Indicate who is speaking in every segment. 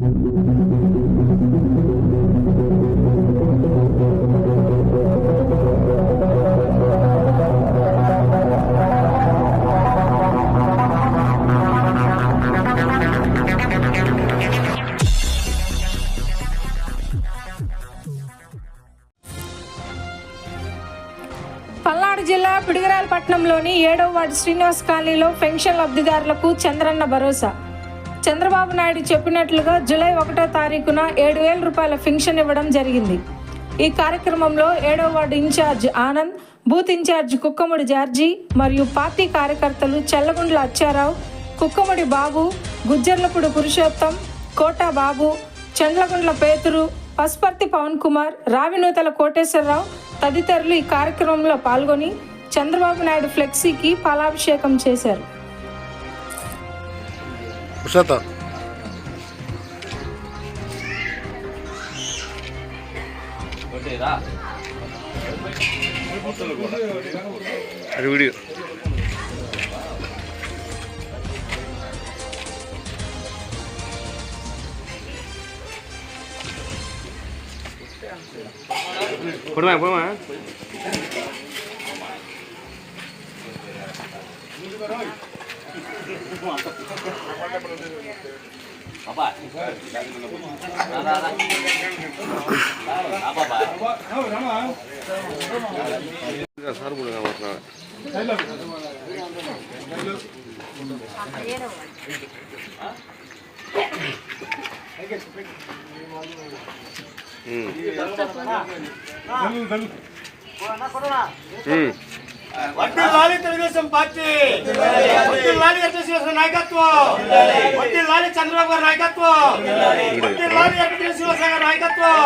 Speaker 1: పల్నాడు జిల్లా పిడుగురాలపట్నంలోని 7వ వార్డు శ్రీనివాస్ కాలనీలో పెన్షన్ లబ్ధిదారులకు చంద్రన్న భరోసా. చంద్రబాబు నాయుడు చెప్పినట్లుగా జూలై 1వ తారీఖున 7,000 రూపాయల పెన్షన్ ఇవ్వడం జరిగింది. ఈ కార్యక్రమంలో 7వ ward incharge Anand, booth incharge Kukkamudi George మరియు పార్టీ కార్యకర్తలు చెల్లగుండ్ల అచ్చారావు, కుక్కముడి బాబు, గుజ్జర్లపూడి పురుషోత్తం, కోటా బాబు, చెండ్లగుండ్ల పేతురు, పసుపర్తి పవన్ కుమార్, రావినూతల కోటేశ్వరరావు తదితరులు ఈ కార్యక్రమంలో పాల్గొని చంద్రబాబు నాయుడు ఫ్లెక్సీకి పాలాభిషేకం చేశారు.
Speaker 2: వడ్డీలాలి తెలుగుదేశం పార్టీ, వడ్డీలాలి శ్రీనివాస నాయకత్వం, వడ్డీలాలి చంద్రబాబు గారి నాయకత్వం, వడ్డీలాలి శ్రీనివాస గారి నాయకత్వం.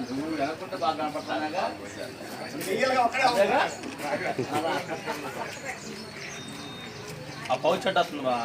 Speaker 3: నువ్వు వెనకుంటే బాగా కనపడతానాగా ఆ పౌచ్ అడ్డొస్తుందా.